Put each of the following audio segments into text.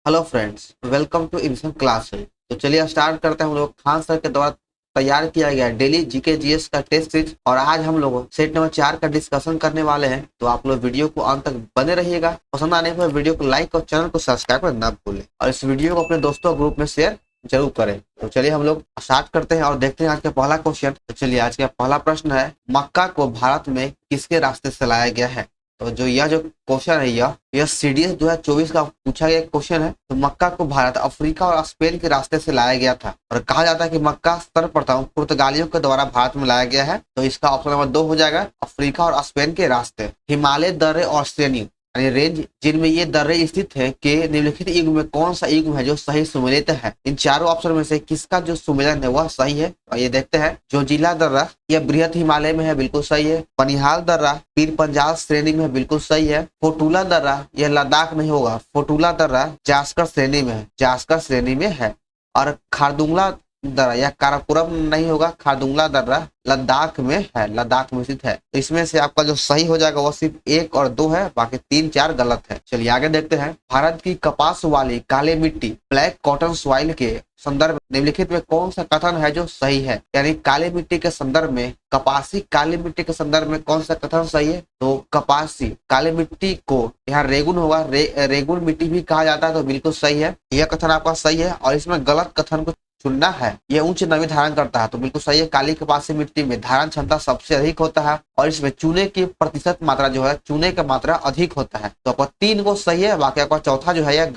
Hello friends, welcome to Insom class. तो चलिए start करते हैं। हम लोग खान सर के द्वारा तैयार किया गया डेली जीके जीएस का टेस्ट सीरीज और आज हम लोग सेट नंबर 4 का डिस्कशन करने वाले हैं। तो आप लोग वीडियो को अंत तक बने रहिएगा। पसंद आने पर वीडियो को लाइक और चैनल को सब्सक्राइब करना ना भूलें और इस वीडियो को अपने दोस्तों ग्रुप में शेयर जरूर करें। तो चलिए हम लोग स्टार्ट करते हैं और देखते हैं आज का पहला क्वेश्चन। तो चलिए आज का पहला प्रश्न है, मक्का को भारत में किसके रास्ते से लाया गया है। तो जो क्वेश्चन है यह सीडीएस 2024 का पूछा गया क्वेश्चन है। तो मक्का को भारत, अफ्रीका और स्पेन के रास्ते से लाया गया था और कहा जाता है कि मक्का सर्वप्रथम पुर्तगालियों के द्वारा भारत में लाया गया है। तो इसका ऑप्शन नंबर 2 हो जाएगा, अफ्रीका और स्पेन के रास्ते। हिमालय दर्रे और श्रेणी यानी रेंज जिनमें ये दर्रे स्थित है के निम्नलिखित युग में कौन सा युग है जो सही सुमेलित है। इन चारों ऑप्शन में से किसका जो सुमेलन है वह सही है। और ये देखते हैं, जोजिला दर्रा यह बृहत हिमालय में है, बिल्कुल सही है। बनिहाल दर्रा पीर पंजाल श्रेणी में है, बिल्कुल सही है। फोटूला दर्रा यह लद्दाख नहीं होगा, फोटूला दर्रा जास्कर श्रेणी में है, जास्कर श्रेणी में है। और खारदुंगला दर्रा या काराकोरम नहीं होगा, खारदुंगला दर्रा लद्दाख में है, लद्दाख में स्थित है। तो इसमें से आपका जो सही हो जाएगा वो सिर्फ 1 और 2 है, बाकी 3 4 गलत है। चलिए आगे देखते हैं। भारत की कपास वाली काली मिट्टी ब्लैक कॉटन सॉइल के संदर्भ निम्नलिखित में कौन सा कथन है जो सही है। यानी काली मिट्टी के संदर्भ में, कपासी काली मिट्टी के संदर्भ में कौन सा कथन सही है। तो कपासी काली मिट्टी को यहाँ रेगुन होगा, रेगुन मिट्टी भी कहा जाता है, तो बिल्कुल सही है, यह कथन आपका सही है। और इसमें गलत कथन को चुनना है। यह उच्च नमी धारण करता है, तो बिल्कुल सही है। काली कपासी मिट्टी में धारण क्षमता सबसे अधिक होता है और इसमें चूने की प्रतिशत मात्रा जो है, चूने का मात्रा अधिक होता है। तो आपका 3 को सही है, बाकी आपका चौथा जो है यह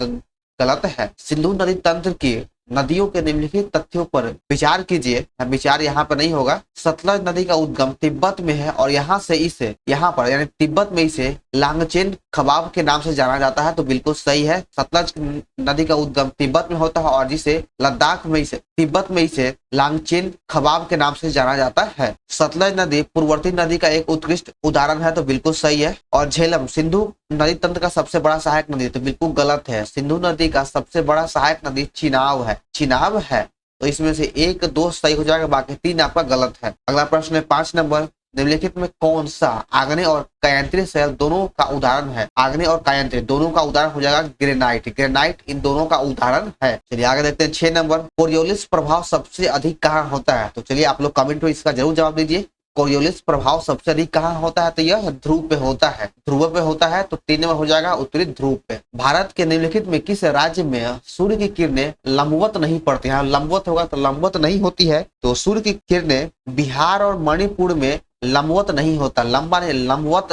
गलत है। सिंधु नदी तंत्र की नदियों के निम्नलिखित तथ्यों पर विचार कीजिए। विचार यहाँ पर नहीं होगा। सतलज नदी का उद्गम तिब्बत में है और यहाँ से इसे यहाँ पर यानी तिब्बत में इसे लांगचेन खबाब के नाम से जाना जाता है, तो बिल्कुल सही है। सतलज नदी का उद्गम तिब्बत में होता है और जिसे लद्दाख में इसे तिब्बत में इसे लांगचेन खबाब के नाम से जाना जाता है। सतलज नदी पूर्ववर्ती नदी का एक उत्कृष्ट उदाहरण है, तो बिल्कुल सही है। और झेलम सिंधु नदी तंत्र का सबसे बड़ा सहायक नदी, तो बिल्कुल गलत है। सिंधु नदी का सबसे बड़ा सहायक नदी चिनाब है, चिनाब है। तो इसमें से 1 2 सही हो जाएगा, बाकी 3 आपका गलत है। अगला प्रश्न है 5 नंबर, निम्नलिखित में कौन सा आग्नेय और कायांत्रिय शैल दोनों का उदाहरण है। आग्नेय और कायांत्रिय दोनों का उदाहरण हो जाएगा ग्रेनाइट, ग्रेनाइट इन दोनों का उदाहरण है। चलिए आगे देखते हैं 6 नंबर, कोरियोलिस प्रभाव सबसे अधिक कहाँ होता है। तो चलिए आप लोग कमेंट में इसका जरूर जवाब दीजिए। कोरियोलिस प्रभाव सबसे अधिक कहाँ होता है, तो यह ध्रुव पे होता है, ध्रुव पे होता है। तो 3 नंबर हो जाएगा उत्तरी ध्रुव पे। भारत के निम्नलिखित में किस राज्य में सूर्य की किरणें लंबवत नहीं पड़ती हैं। लंबवत होगा तो लंबवत नहीं होती है, तो सूर्य की किरणें बिहार और मणिपुर में लंबवत नहीं होता, लंबा नहीं लंबवत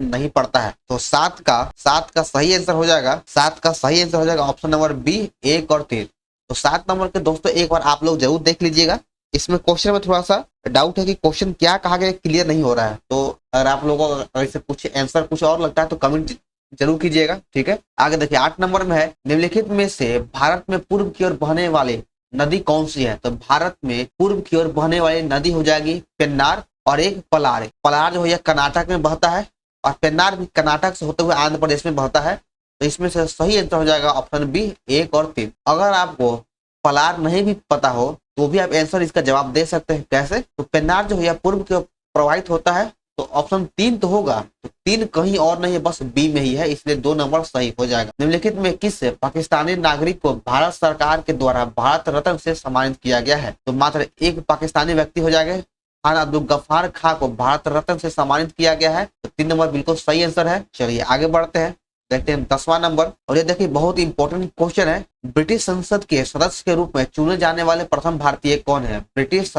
नहीं पड़ता है। तो 7 का सही आंसर हो जाएगा, 7 का सही आंसर हो जाएगा ऑप्शन नंबर बी 1 और 3। तो 7 नंबर के दोस्तों एक बार आप लोग जरूर देख लीजिएगा। इसमें क्वेश्चन में थोड़ा सा डाउट है कि क्वेश्चन क्या कहा गया, क्लियर नहीं हो रहा है। तो अगर आप लोगों को अगर इसे कुछ आंसर कुछ और लगता है तो कमेंट जरूर कीजिएगा, ठीक है। आगे देखिए 8 नंबर में है, निम्नलिखित में से भारत में पूर्व की ओर बहने वाली नदी कौन सी है। तो भारत में पूर्व की ओर बहने वाली नदी हो जाएगी पेन्नार और एक पलार। पलार जो है कर्नाटक में बहता है और पेन्नार भी कर्नाटक से होते हुए आंध्र प्रदेश में बहता है। तो इसमें से सही आंसर हो जाएगा ऑप्शन बी 1 और 3। अगर आपको पलार नहीं भी पता हो तो भी आप आंसर इसका जवाब दे सकते हैं। कैसे, तो पेन्नार जो है पूर्व की ओर प्रवाहित होता है, तो ऑप्शन 3 तो होगा, तो 3 कहीं और नहीं है, बस बी में ही है, इसलिए 2 नंबर सही हो जाएगा। निम्नलिखित में किस पाकिस्तानी नागरिक को भारत सरकार के द्वारा भारत रत्न से सम्मानित किया गया है। तो मात्र एक पाकिस्तानी व्यक्ति हो जाएगा, खान अब्दुल गफ्फार खां को भारत रत्न से सम्मानित किया गया है। तो 3 नंबर बिल्कुल सही आंसर है। चलिए आगे बढ़ते हैं, देखते हैं 10वां नंबर। और ये देखिए बहुत इंपॉर्टेंट क्वेश्चन है, ब्रिटिश संसद के सदस्य के रूप में चुने जाने वाले प्रथम भारतीय कौन है। ब्रिटिश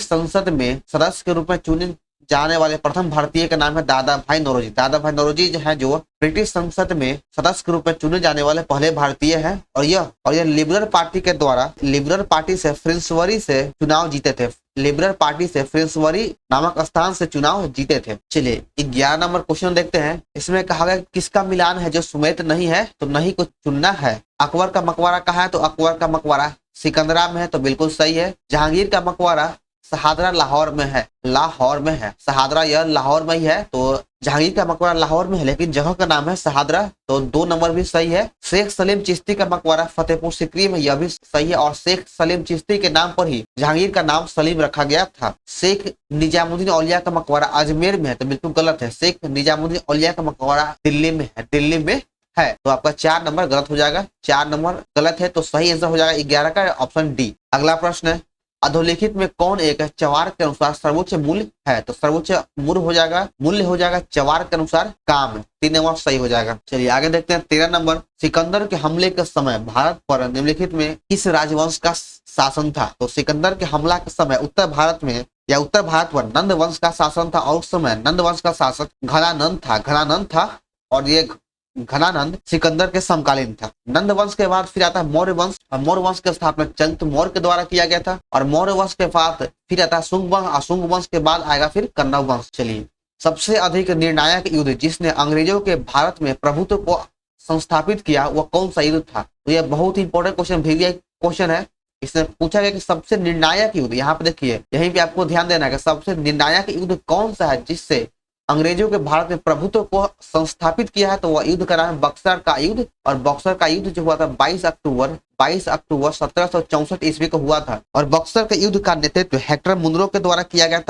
संसद में सदस्य के रूप में चुने जाने वाले प्रथम भारतीय का नाम है दादा भाई नौरोजी। दादा भाई नौरोजी जो है जो ब्रिटिश संसद में सदस्य के रूप में चुने जाने वाले पहले भारतीय हैं। और यह लिबरल पार्टी के द्वारा, लिबरल पार्टी से फ्रिंसवरी से चुनाव जीते थे, लिबरल पार्टी से फ्रिंसवरी नामक स्थान से चुनाव जीते थे। चलिए 11 नंबर क्वेश्चन देखते हैं। इसमें कहा गया किसका मिलान है जो सुमेलित नहीं है, तो नहीं को चुनना है। अकबर का मकबरा कहाँ है, तो अकबर का मकबरा सिकंदरा में है, तो बिल्कुल सही है। जहांगीर का मकबरा शहादरा लाहौर में है, लाहौर में है, शहादरा यह लाहौर में ही है। तो जहांगीर का मकबरा लाहौर में है लेकिन जगह का नाम है शहादरा, तो 2 नंबर भी सही है। शेख सलीम चिश्ती का मकबरा फतेहपुर सिकरी में, यह भी सही है। और शेख सलीम चिश्ती के नाम पर ही जहांगीर का नाम सलीम रखा गया था। शेख निजामुद्दीन औलिया का मकबरा अजमेर में है, तो बिल्कुल गलत है। शेख निजामुद्दीन औलिया का मकबरा दिल्ली में है, दिल्ली में है, तो आपका 4 नंबर गलत हो जाएगा। 4 नंबर गलत है, तो सही आंसर हो जाएगा 11 का ऑप्शन डी। अगला प्रश्न है, अधोलिखित में कौन एक चवार के अनुसार सर्वोच्च मूल्य है? तो सर्वोच्च मूल्य हो जाएगा चवार के अनुसार काम। 3 नंबर सही हो जाएगा। चलिए आगे देखते हैं 13 नंबर, सिकंदर के हमले के समय भारत पर निम्नलिखित में किस राजवंश का शासन था? तो सिकंदर के हमला के समय उत्तर भारत पर नंद वंश का शासन था, और उस समय नंद वंश का शासक घनानंद था, और ये घनानंद सिकंदर के समकालीन था। नंद वंश के बाद फिर आता है मौर्य वंश, और मौर्य वंश की स्थापना चंद्र मौर्य के द्वारा किया गया था, और मौर्य वंश के बाद फिर आता है शुंग वंश, और शुंग वंश के बाद आएगा फिर कण्व वंश। चलिए, सबसे अधिक निर्णायक युद्ध जिसने अंग्रेजों के भारत में प्रभुत्व को संस्थापित किया वह कौन सा युद्ध था? तो यह बहुत ही इंपॉर्टेंट क्वेश्चन है। इसने पूछा गया कि सबसे निर्णायक युद्ध, यहाँ पे देखिए, यहीं पे आपको ध्यान देना है कि सबसे निर्णायक युद्ध कौन सा है जिससे अंग्रेजों के भारत में प्रभुत्व को संस्थापित किया है? तो वह युद्ध का नाम है बक्सर का युद्ध, और बक्सर का युद्ध जो हुआ था 22 अक्टूबर 1764 ईस्वी को हुआ था। और बक्सर के युद्ध का नेतृत्व हेक्टर मुनरो के द्वारा किया गया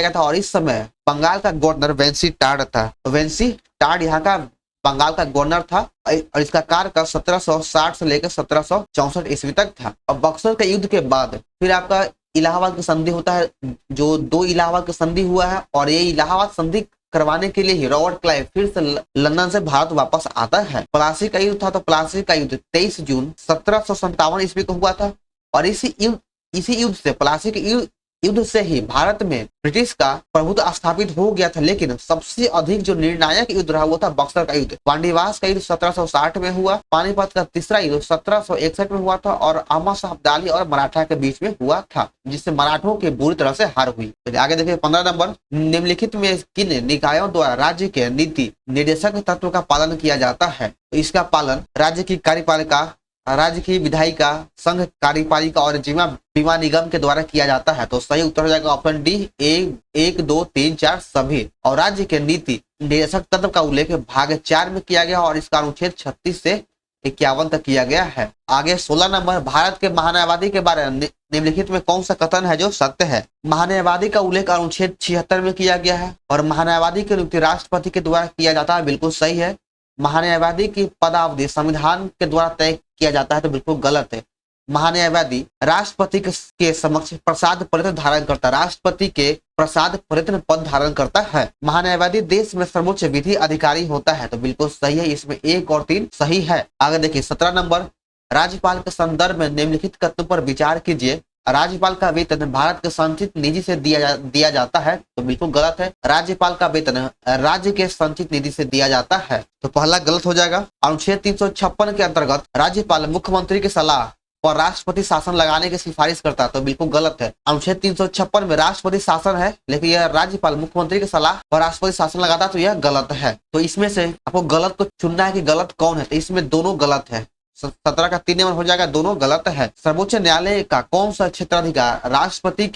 था, और इस समय बंगाल का गवर्नर वेंसी टाड था। तो वेंसी टाड यहाँ का बंगाल का गवर्नर था, और इसका कार्यकाल 1760 से लेकर 1764 ईस्वी तक था। और बक्सर के युद्ध के बाद फिर आपका इलाहाबाद की संधि होता है, जो 2 इलाहाबाद की संधि हुआ है, और ये इलाहाबाद संधि करवाने के लिए ही रॉबर्ट क्लाइव फिर से लंदन से भारत वापस आता है। प्लासी का युद्ध था, तो प्लासी का युद्ध 23 जून 1757 ईस्वी को हुआ था, और इसी युद्ध से, प्लासी के युद्ध से ही भारत में ब्रिटिश का प्रभुत्व स्थापित हो गया था। लेकिन सबसे अधिक जो निर्णायक युद्ध रहा वो था बक्सर का युद्ध। पांडीवास का युद्ध 1760 में हुआ, पानीपत का तीसरा युद्ध 1761 में हुआ था, और अहमद शाह अब्दाली और मराठा के बीच में हुआ था, जिससे मराठों की बुरी तरह से हार हुई। तो आगे देखिए 15 नंबर, निम्नलिखित में किन निकायों द्वारा राज्य के नीति निर्देशक तत्व का पालन किया जाता है? तो इसका पालन राज्य की कार्यपालिका, राज्य की विधायिका, संघ कार्यपालिका और बीमा निगम के द्वारा किया जाता है। तो सही उत्तर हो जाएगा ऑप्शन डी, 1, 2, 3, 4 सभी। और राज्य के नीति निर्देशक तत्व का उल्लेख भाग 4 में किया गया, और इसका अनुच्छेद 36 से 51 तक किया गया है। आगे 16 नंबर, भारत के महान्यायवादी के बारे में निम्नलिखित में कौन सा कथन है जो सत्य है? महान्यायवादी का उल्लेख अनुच्छेद 76 में किया गया है, और महान्यायवादी की नियुक्ति राष्ट्रपति के द्वारा किया जाता है, बिल्कुल सही है। महान्यायवादी की पदावधि संविधान के द्वारा तय किया जाता है, तो बिल्कुल गलत है। महान्यायवादी राष्ट्रपति के समक्ष प्रसाद परित्र धारण करता है, राष्ट्रपति के प्रसाद परित्र पद धारण करता है। महान्यायवादी देश में सर्वोच्च विधि अधिकारी होता है, तो बिल्कुल सही है, इसमें 1 और 3 सही है। आगे देखिए 17 नंबर, राज्यपाल के संदर्भ में निम्नलिखित कथनों पर विचार कीजिए। राज्यपाल का वेतन भारत के संचित निधि से दिया जाता है, तो बिल्कुल गलत है। राज्यपाल का वेतन राज्य के संचित निधि से दिया जाता है, तो पहला गलत हो जाएगा। अनुच्छेद 356 के अंतर्गत राज्यपाल मुख्यमंत्री की सलाह पर राष्ट्रपति शासन लगाने की सिफारिश करता है, तो बिल्कुल गलत है। अनुच्छेद 356 में राष्ट्रपति शासन है, लेकिन यह राज्यपाल मुख्यमंत्री की सलाह पर राष्ट्रपति शासन लगाता है, तो यह गलत है। तो इसमें से आपको गलत को चुनना है कि गलत कौन है, तो इसमें दोनों गलत है। 17 का 3 नंबर हो जाएगा, दोनों गलत है। सर्वोच्च न्यायालय का कौन सा क्षेत्राधिकार राष्ट्रपति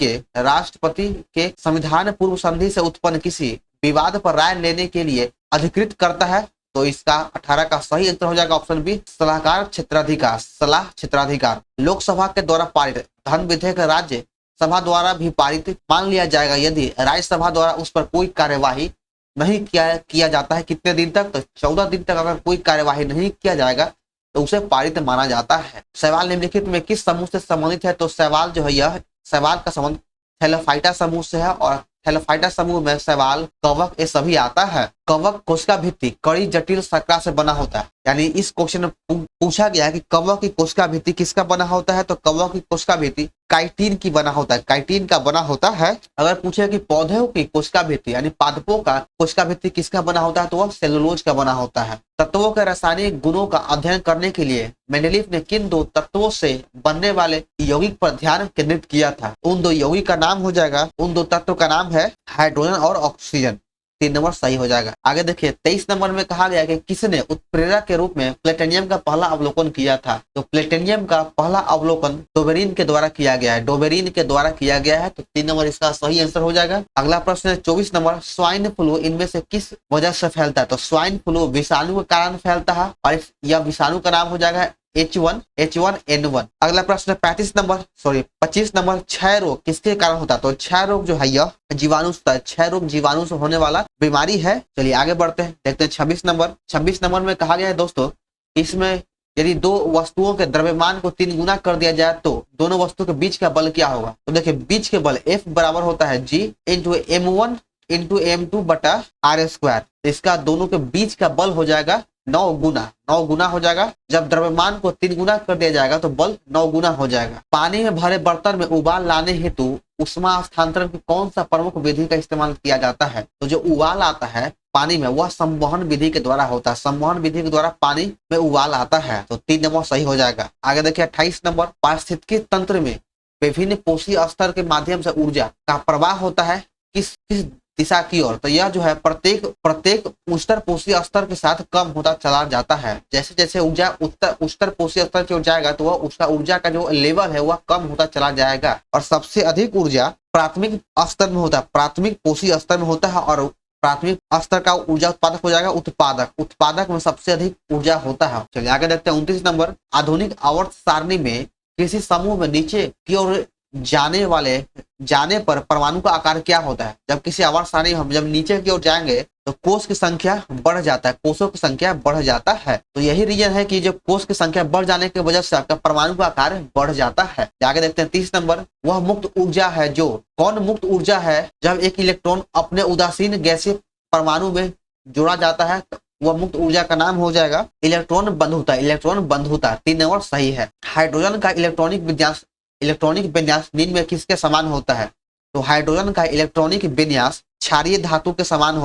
के संविधान पूर्व संधि से उत्पन्न किसी विवाद पर राय लेने के लिए अधिकृत करता है? तो इसका 18 का सही उत्तर हो जाएगा ऑप्शन बी, सलाह क्षेत्राधिकार। लोकसभा के द्वारा पारित धन विधेयक राज्य सभा द्वारा भी पारित मान लिया जाएगा यदि राज्यसभा द्वारा उस पर कोई कार्यवाही नहीं किया जाता है। कितने दिन तक? तो 14 दिन तक अगर कोई कार्यवाही नहीं किया जाएगा तो उसे पारित माना जाता है। सवाल निम्नलिखित में किस समूह से संबंधित है? तो सवाल जो है, यह सवाल का संबंध थैलेफाइटा समूह से है, और थैलेफाइटा समूह में सवाल, कवक, ये सभी आता है। कवक कोशिका भित्ति कड़ी जटिल शर्करा से बना होता है, यानी इस क्वेश्चन में पूछा गया है कि कवक की कोशिका भित्ति किसका बना होता है? तो कवक की कोशिका भित्ति काइटिन की बना होता है, काइटिन का बना होता है। अगर पूछे कि पौधों की कोशिका भित्ति यानी पादपों का कोशिका भित्ति किसका बना होता है, तो वह सेलुलोज का बना होता है। तत्वों के रासायनिक गुणों का अध्ययन करने के लिए मेंडेलीफ ने किन 2 तत्वों से बनने वाले यौगिक पर ध्यान केंद्रित किया था? उन 2 यौगिक का नाम हो जाएगा, उन 2 तत्वों का नाम है हाइड्रोजन और ऑक्सीजन। 3 नंबर सही हो जाएगा। आगे देखिए 23 नंबर में कहा गया कि किसने उत्प्रेरक के रूप में प्लेटिनियम का पहला अवलोकन किया था? तो प्लेटिनियम का पहला अवलोकन डोबेरिन के द्वारा किया गया है, तो 3 नंबर इसका सही आंसर हो जाएगा। अगला प्रश्न है 24 नंबर, स्वाइन फ्लू इनमें से किस वजह से फैलता है? तो स्वाइन फ्लू विषाणु के कारण फैलता है, और यह विषाणु का नाम हो जाएगा H1N1। अगला प्रश्न 25 नंबर क्षय रोग किसके कारण होता है? तो क्षय रोग जो है यह जीवाणु से, क्षय रोग जीवाणु से होने वाला बीमारी है। चलिए आगे बढ़ते हैं, देखते हैं 26 नंबर में कहा गया है दोस्तों, इसमें यदि दो वस्तुओं के द्रव्यमान को 3 गुना कर दिया जाए तो दोनों वस्तुओं के बीच का बल क्या होगा? तो देखिए बीच के बल F बराबर होता है G into M1 into M2 बटा R²। इसका दोनों के बीच का बल हो जाएगा 9 गुना हो जाएगा। जब द्रव्यमान को 3 गुना कर दिया जाएगा तो बल 9 गुना हो जाएगा। पानी में भरे बर्तन में उबाल लाने हेतु उष्मा हस्तांतरण की कौन सा प्रमुख विधि का इस्तेमाल किया जाता है? तो जो उबाल आता है पानी में वह संवहन विधि के द्वारा होता है। संवहन विधि के द्वारा पानी में उबाल आता है, तो 3 नंबर सही हो जाएगा। आगे देखिए 28 नंबर, पारिस्थितिकी तंत्र में विभिन्न पोषी स्तर के माध्यम से ऊर्जा का प्रवाह होता है किस दिशा की ओर? तो यह जो है प्रत्येक उच्चतर पोषी स्तर के साथ कम होता चला जाता है। जैसे जैसे ऊर्जा उच्चतर पोषी स्तर की ओर जाएगा तो वह उसका ऊर्जा का जो लेवल है वह कम होता चला जाएगा। और सबसे अधिक ऊर्जा प्राथमिक स्तर में होता है, प्राथमिक पोषी स्तर में होता है। और प्राथमिक स्तर का ऊर्जा उत्पादक हो जाएगा उत्पादक में सबसे अधिक ऊर्जा होता है। चलिए आगे देखते हैं 29 नंबर, आधुनिक आवर्त सारणी में किसी समूह में नीचे की ओर जाने पर परमाणु का आकार क्या होता है? जब किसी आवर्त सारणी हम जब नीचे की ओर जाएंगे तो कोष की संख्या बढ़ जाता है, कोषों की संख्या बढ़ जाता है। तो यही रीजन है कि जब कोष की संख्या बढ़ जाने की वजह से आपका परमाणु का आकार बढ़ जाता है। आगे देखते हैं 30 नंबर, वह मुक्त ऊर्जा है जो, कौन मुक्त ऊर्जा है जब एक इलेक्ट्रॉन अपने उदासीन गैसीय परमाणु में जोड़ा जाता है? वह मुक्त ऊर्जा का नाम हो जाएगा इलेक्ट्रॉन बंधुता। 3 नंबर सही है। हाइड्रोजन का इलेक्ट्रॉनिक विन्यास निम्न में किसके समान होता है? तो हाइड्रोजन का इलेक्ट्रॉनिक विन्यास क्षारीय धातु के समान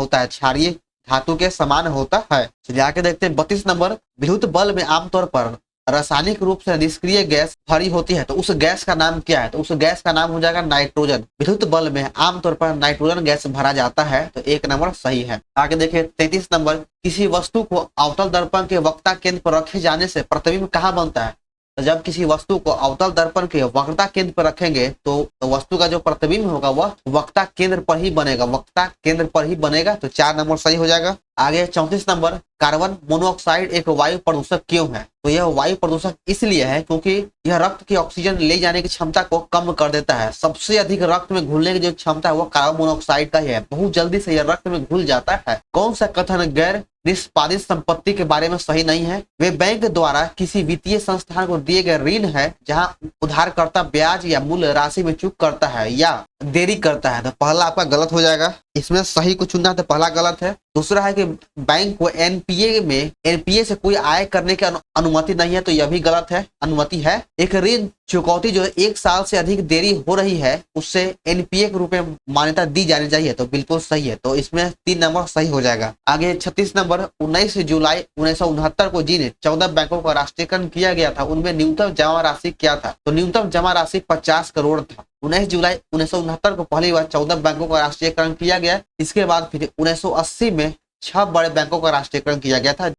होता है, चलिए आगे देखते हैं 32 नंबर, विद्युत बल्ब में आमतौर पर रासायनिक रूप से निष्क्रिय गैस भरी होती है, तो उस गैस का नाम क्या है? तो उस गैस का नाम हो जाएगा नाइट्रोजन। विद्युत बल्ब में आमतौर पर नाइट्रोजन गैस भरा जाता है, तो 1 नंबर सही है। आगे देखिए 33 नंबर, किसी वस्तु को अवतल दर्पण के वक्रता केंद्र पर रखे जाने से प्रतिबिंब कहाँ बनता है? तो जब किसी वस्तु को अवतल दर्पण के वक्रता केंद्र पर रखेंगे तो वस्तु का जो प्रतिबिंब होगा वह वक्रता केंद्र पर ही बनेगा, तो 4 नंबर सही हो जाएगा। आगे 34 नंबर, कार्बन मोनोऑक्साइड एक वायु प्रदूषक क्यों है? तो यह वायु प्रदूषक इसलिए है क्योंकि यह रक्त की ऑक्सीजन ले जाने की क्षमता को कम कर देता है। सबसे अधिक रक्त में घुलने की जो क्षमता है वो कार्बन मोनोऑक्साइड का ही है, बहुत जल्दी से यह रक्त में घुल जाता है। कौन सा कथन गैर निष्पादित संपत्ति के बारे में सही नहीं है? वे बैंक द्वारा किसी वित्तीय संस्थान को दिए गए ऋण है जहां उधारकर्ता ब्याज या मूल राशि में चूक करता है या देरी करता है, तो पहला आपका गलत हो जाएगा। इसमें सही को चुनना तो पहला गलत है। दूसरा है कि बैंक को एनपीए से कोई आय करने की अनुमति नहीं है, तो यह भी गलत है, अनुमति है। एक ऋण चुकौती जो 1 साल से अधिक देरी हो रही है उससे एनपीए के रूप में मान्यता दी जानी चाहिए, तो बिल्कुल सही है, तो इसमें 3 नंबर सही हो जाएगा। आगे 36 नंबर, 19 जुलाई 1969 को जिन 14 बैंकों का राष्ट्रीयकरण किया गया था उनमें न्यूनतम जमा राशि क्या था? तो न्यूनतम जमा राशि 50 करोड़ था। 19 जुलाई 1969 को पहली बार 14 बैंकों का राष्ट्रीयकरण किया गया। इसके बाद फिर 1980 में 6 बड़े बैंकों का राष्ट्रीयकरण किया गया था।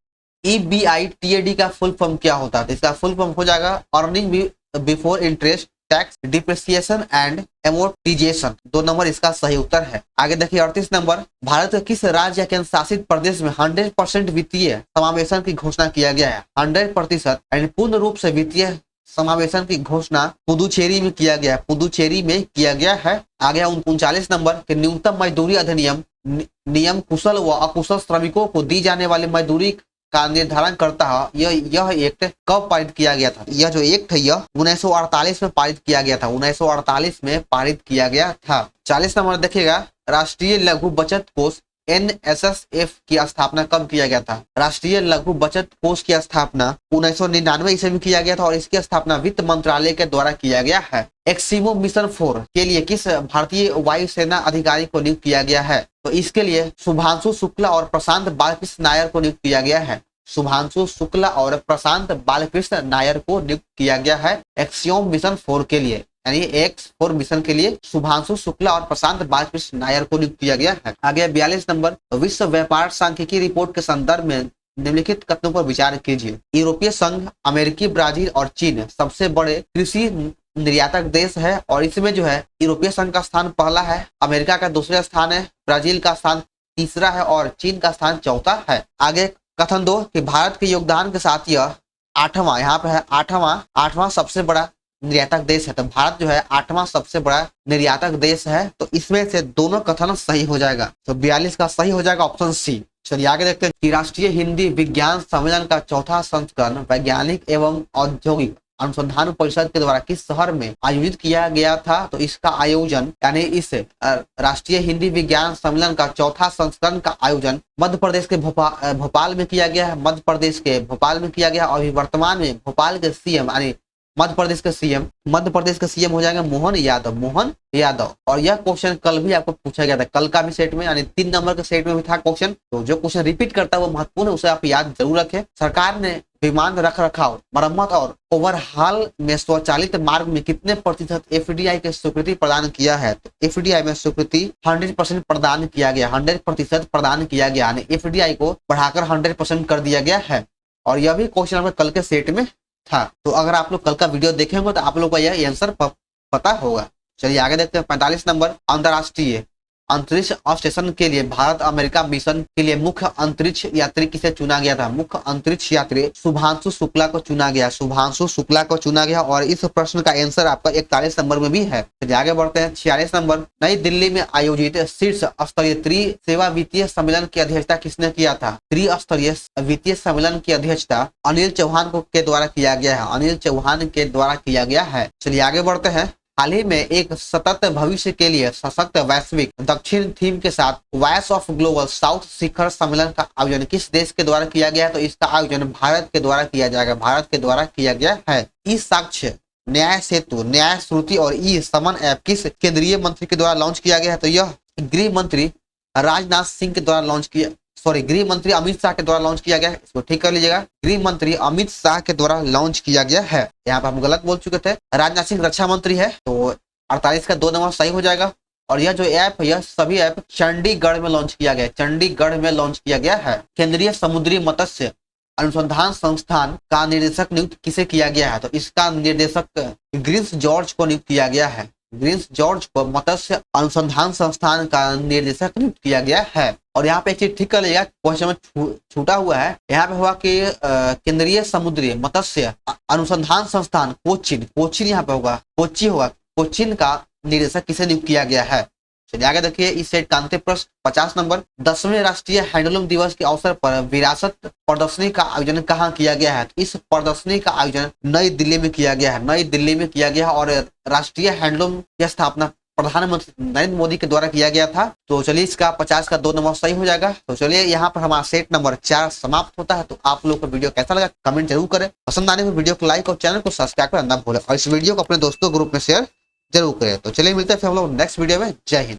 EBITAD का फुल फॉर्म क्या होता है? तो इसका फुल फॉर्म हो जाएगा earning before interest tax depreciation and amortisation. 2 number इसका सही उत्तर है। आगे देखिए 38 नंबर, भारत के किस राज्य या केंद्र शासित प्रदेश में 100% वित्तीय समावेशन की घोषणा किया गया है? 100% यानी पूर्ण रूप से वित्तीय समावेशन की घोषणा पुदुचेरी में किया गया है। आगे 39 नंबर के न्यूनतम मजदूरी अधिनियम नियम कुशल व अकुशल श्रमिकों को दी जाने वाली मजदूरी का निर्धारण करता है। यह एक्ट कब पारित किया गया था? यह जो एक्ट है यह 1948 में पारित किया गया था, 1948 में पारित किया गया था। 40 नंबर देखिएगा, राष्ट्रीय लघु बचत कोष NSSF की स्थापना कब किया गया था? राष्ट्रीय लघु बचत कोष की स्थापना 1999 ईस्वी में किया गया था और इसकी स्थापना वित्त मंत्रालय के द्वारा किया गया है। एक्सिमो मिशन 4 के लिए किस भारतीय वायुसेना अधिकारी को नियुक्त किया गया है? तो इसके लिए शुभांशु शुक्ला और प्रशांत बालकृष्ण नायर को नियुक्त किया गया है। शुभांशु शुक्ला और प्रशांत बालकृष्ण नायर को नियुक्त किया गया है एक्सियोम मिशन 4 के लिए, यानी X4 मिशन के लिए शुभांशु शुक्ला और प्रशांत बालकृष्ण नायर को नियुक्त किया गया है। आगे 42 नंबर, विश्व व्यापार सांख्यिकी रिपोर्ट के संदर्भ में निम्नलिखित कथनों पर विचार कीजिए। यूरोपीय संघ, अमेरिकी, ब्राजील और चीन सबसे बड़े कृषि निर्यातक देश है और इसमें जो है यूरोपीय संघ का स्थान पहला है, अमेरिका का दूसरा स्थान है, ब्राजील का स्थान तीसरा है और चीन का स्थान चौथा है। आगे कथन 2 कि भारत के योगदान के साथ यह 8वां, यहाँ पे है 8वां सबसे बड़ा निर्यातक देश है। तो भारत जो है 8वां सबसे बड़ा निर्यातक देश है। तो इसमें से दोनों कथन सही हो जाएगा। तो 42 का सही हो जाएगा ऑप्शन सी। चलिए आगे देखते हैं कि राष्ट्रीय हिंदी विज्ञान सम्मेलन का चौथा संस्करण वैज्ञानिक एवं औद्योगिक अनुसंधान परिषद के द्वारा किस शहर में आयोजित किया गया था। तो इसका आयोजन यानी इस राष्ट्रीय हिंदी विज्ञान सम्मेलन का चौथा संस्करण का आयोजन मध्य प्रदेश के भोपाल में किया गया है। मध्य प्रदेश के भोपाल में किया गया। और वर्तमान में भोपाल के सीएम यानी मध्य प्रदेश के सीएम हो जाएंगे मोहन यादव। और यह क्वेश्चन कल भी आपको पूछा गया था, कल का भी सेट में यानी 3 नंबर के सेट में भी था क्वेश्चन। तो जो क्वेश्चन रिपीट करता है वो महत्वपूर्ण है, उसे आप याद जरूर रखें। सरकार ने विमान रख रखाव, मरम्मत और ओवरहाल में स्वचालित मार्ग में कितने प्रतिशत एफडीआई की स्वीकृति प्रदान किया है। तो एफडीआई में स्वीकृति 100% प्रदान किया गया, 100% प्रदान किया गया, यानी एफडीआई को बढ़ाकर 100% कर दिया गया है। और यह भी क्वेश्चन हमें कल के सेट में था। तो अगर आप लोग कल का वीडियो देखेंगे तो आप लोग को यह आंसर पता होगा। चलिए आगे देखते हैं 45 नंबर। अंतरराष्ट्रीय अंतरिक्ष स्टेशन के लिए भारत अमेरिका मिशन के लिए मुख्य अंतरिक्ष यात्री किसे चुना गया था। मुख्य अंतरिक्ष यात्री शुभांशु शुक्ला को चुना गया। और इस प्रश्न का आंसर आपका 41 नंबर में भी है। तो आगे बढ़ते हैं 46 नंबर। नई दिल्ली में आयोजित शीर्ष स्तरीय त्रिसेवा वित्तीय सम्मेलन की अध्यक्षता किसने किया था। त्रिस्तरीय वित्तीय सम्मेलन की अध्यक्षता अनिल चौहान के द्वारा किया गया है। चलिए आगे बढ़ते हैं। हाल ही में एक सतत भविष्य के लिए सशक्त वैश्विक दक्षिण थीम के साथ वॉइस ऑफ ग्लोबल साउथ शिखर सम्मेलन का आयोजन किस देश के द्वारा किया गया है। तो इसका आयोजन भारत के द्वारा किया गया है। ई साक्ष्य, न्याय सेतु, न्याय श्रुति और ई समन ऐप किस केंद्रीय मंत्री के द्वारा लॉन्च किया गया है। तो यह गृह मंत्री राजनाथ सिंह के द्वारा गृह मंत्री अमित शाह के द्वारा लॉन्च किया गया है। इसको ठीक कर लीजिएगा, गृह मंत्री अमित शाह के द्वारा लॉन्च किया गया है। यहाँ पर हम गलत बोल चुके थे, राजनाथ सिंह रक्षा मंत्री है। तो 48 का 2 नंबर सही हो जाएगा। और यह जो ऐप है, यह सभी ऐप चंडीगढ़ में लॉन्च किया गया है। केंद्रीय समुद्री मत्स्य अनुसंधान संस्थान का निदेशक नियुक्त किसे किया गया है। तो इसका निर्देशक ग्रीन्स जॉर्ज को नियुक्त किया गया है। ग्रीन्स जॉर्ज को मत्स्य अनुसंधान संस्थान का निर्देशक नियुक्त किया गया है। और यहाँ पे एक चीज ठीक कर लिया, क्वेश्चन में छूटा हुआ है। यहाँ पे हुआ कि केंद्रीय समुद्री मत्स्य अनुसंधान संस्थान कोचीन यहाँ पे होगा, कोचीन का निर्देशक किसे नियुक्त किया गया है। चलिए आगे देखिए इस सेट का अंतिम प्रश्न 50 नंबर। 10वें राष्ट्रीय हैंडलूम दिवस के अवसर पर विरासत प्रदर्शनी का आयोजन कहाँ किया गया है। इस प्रदर्शनी का आयोजन नई दिल्ली में किया गया। और राष्ट्रीय हैंडलूम की स्थापना प्रधानमंत्री नरेंद्र मोदी के द्वारा किया गया था। तो चलिए इसका 50 का 2 नंबर सही हो जाएगा। तो चलिए यहाँ पर हमारा सेट नंबर 4 समाप्त होता है। तो आप लोग को वीडियो कैसा लगा कमेंट जरूर करें। पसंद आने में वीडियो को लाइक और चैनल को सब्सक्राइब करना ना भूलें। और इस वीडियो को अपने दोस्तों ग्रुप में शेयर जरूर करें। तो चलिए मिलते हैं फिर हम लोग नेक्स्ट वीडियो में। जय हिंद।